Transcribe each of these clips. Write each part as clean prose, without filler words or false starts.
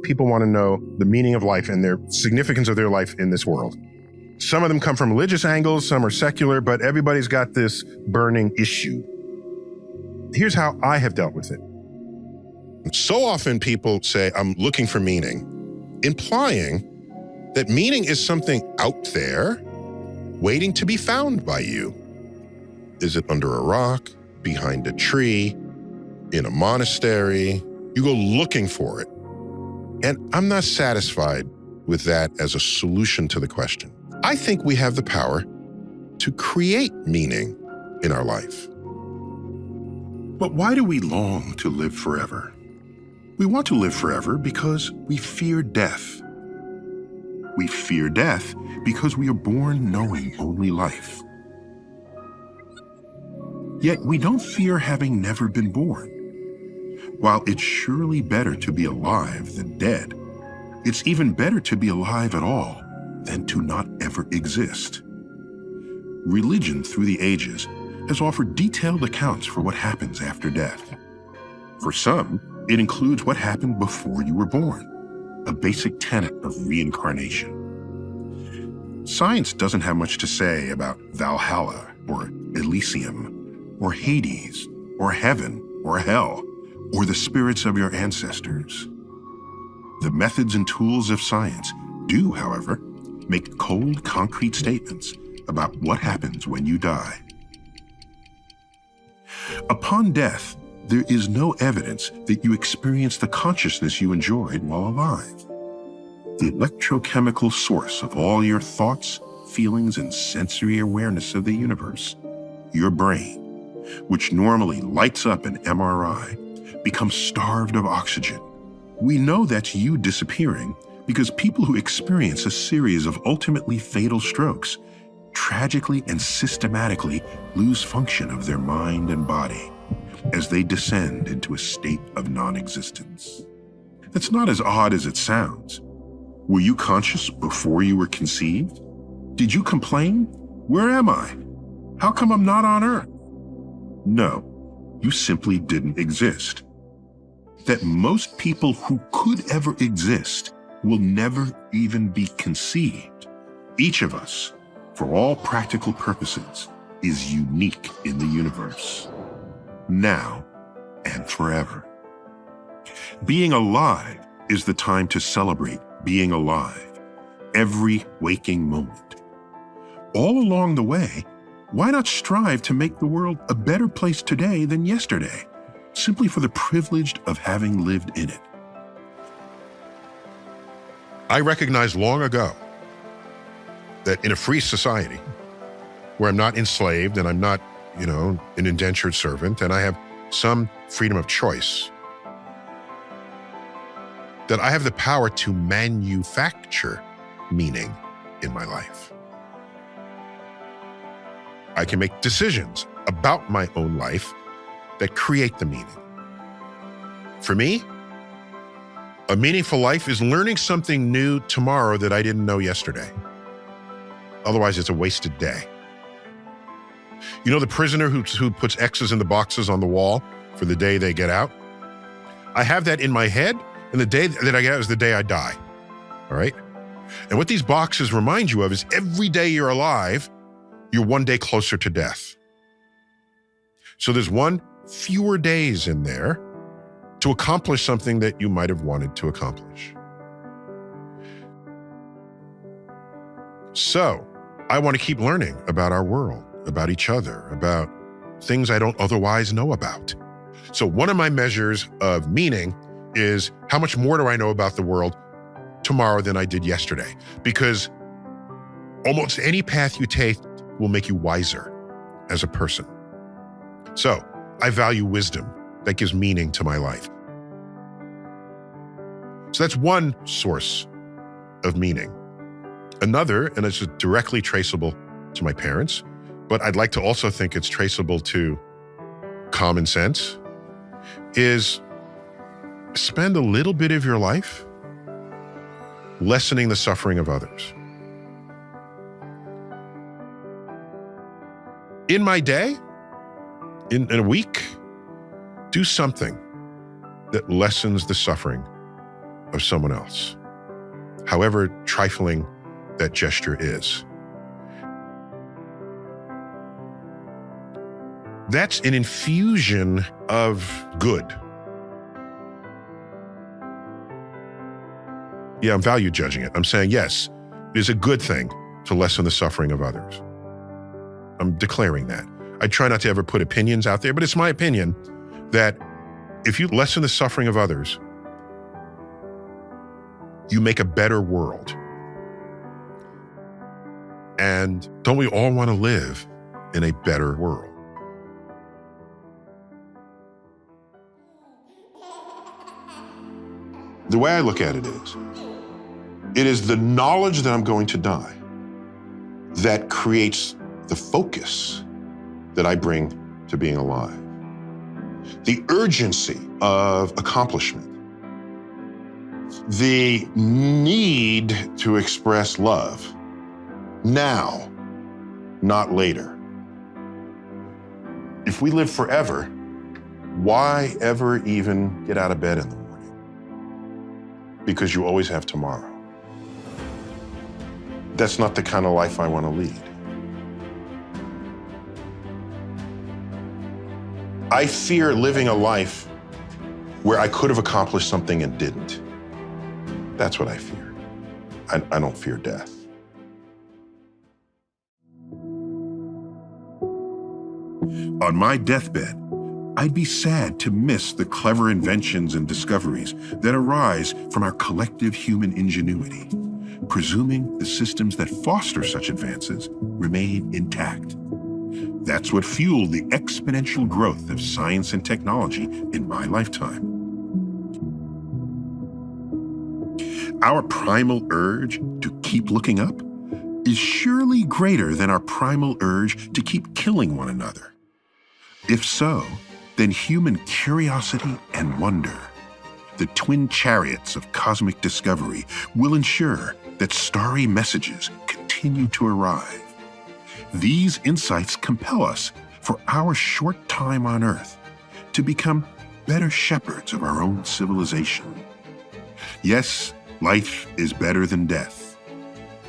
people want to know the meaning of life and their significance of their life in this world. Some of them come from religious angles, some are secular, but everybody's got this burning issue. Here's how I have dealt with it. So often people say, I'm looking for meaning, implying that meaning is something out there waiting to be found by you. Is it under a rock, behind a tree, in a monastery? You go looking for it. And I'm not satisfied with that as a solution to the question. I think we have the power to create meaning in our life. But why do we long to live forever? We want to live forever because we fear death. We fear death because we are born knowing only life. Yet we don't fear having never been born. While it's surely better to be alive than dead, it's even better to be alive at all than to not ever exist. Religion through the ages has offered detailed accounts for what happens after death. For some, it includes what happened before you were born, a basic tenet of reincarnation. Science doesn't have much to say about Valhalla or Elysium or Hades or heaven or hell or the spirits of your ancestors. The methods and tools of science do, however, make cold, concrete statements about what happens when you die. Upon death, there is no evidence that you experience the consciousness you enjoyed while alive. The electrochemical source of all your thoughts, feelings, and sensory awareness of the universe, your brain, which normally lights up an MRI, becomes starved of oxygen. We know that's you disappearing because people who experience a series of ultimately fatal strokes tragically and systematically lose function of their mind and body as they descend into a state of non-existence. That's not as odd as it sounds. Were you conscious before you were conceived? Did you complain? Where am I? How come I'm not on Earth? No, you simply didn't exist. That most people who could ever exist will never even be conceived. Each of us, for all practical purposes, is unique in the universe, now and forever. Being alive is the time to celebrate being alive, every waking moment. All along the way, why not strive to make the world a better place today than yesterday, simply for the privilege of having lived in it? I recognized long ago that in a free society where I'm not enslaved and I'm not, an indentured servant and I have some freedom of choice, that I have the power to manufacture meaning in my life. I can make decisions about my own life that create the meaning. For me, a meaningful life is learning something new tomorrow that I didn't know yesterday. Otherwise, it's a wasted day. You know the prisoner who puts X's in the boxes on the wall for the day they get out? I have that in my head, and the day that I get out is the day I die, all right? And what these boxes remind you of is every day you're alive, you're one day closer to death. So there's one fewer days in there to accomplish something that you might have wanted to accomplish. So I want to keep learning about our world, about each other, about things I don't otherwise know about. So one of my measures of meaning is how much more do I know about the world tomorrow than I did yesterday? Because almost any path you take will make you wiser as a person. So I value wisdom. That gives meaning to my life. So that's one source of meaning. Another, and it's directly traceable to my parents, but I'd like to also think it's traceable to common sense, is spend a little bit of your life lessening the suffering of others. In my day, in a week, do something that lessens the suffering of someone else, however trifling that gesture is. That's an infusion of good. Yeah, I'm value judging it. I'm saying, yes, it is a good thing to lessen the suffering of others. I'm declaring that. I try not to ever put opinions out there, but it's my opinion that if you lessen the suffering of others, you make a better world. And don't we all want to live in a better world? The way I look at it is the knowledge that I'm going to die that creates the focus that I bring to being alive. The urgency of accomplishment. The need to express love now, not later. If we live forever, why ever even get out of bed in the morning? Because you always have tomorrow. That's not the kind of life I want to lead. I fear living a life where I could have accomplished something and didn't. That's what I fear. I don't fear death. On my deathbed, I'd be sad to miss the clever inventions and discoveries that arise from our collective human ingenuity, presuming the systems that foster such advances remain intact. That's what fueled the exponential growth of science and technology in my lifetime. Our primal urge to keep looking up is surely greater than our primal urge to keep killing one another. If so, then human curiosity and wonder, the twin chariots of cosmic discovery, will ensure that starry messages continue to arrive. These insights compel us, for our short time on Earth, to become better shepherds of our own civilization. Yes, life is better than death.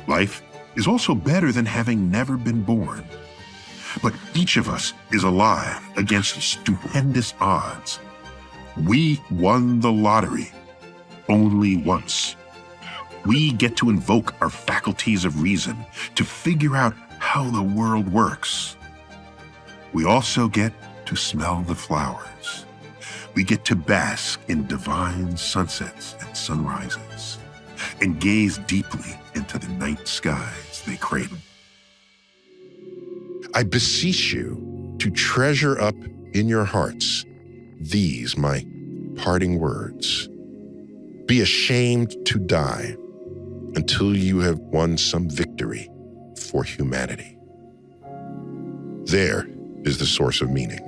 Life is also better than having never been born. But each of us is alive against stupendous odds. We won the lottery only once. We get to invoke our faculties of reason to figure out how the world works. We also get to smell the flowers. We get to bask in divine sunsets and sunrises and gaze deeply into the night skies they cradle. I beseech you to treasure up in your hearts these my parting words. Be ashamed to die until you have won some victory for humanity. There is the source of meaning.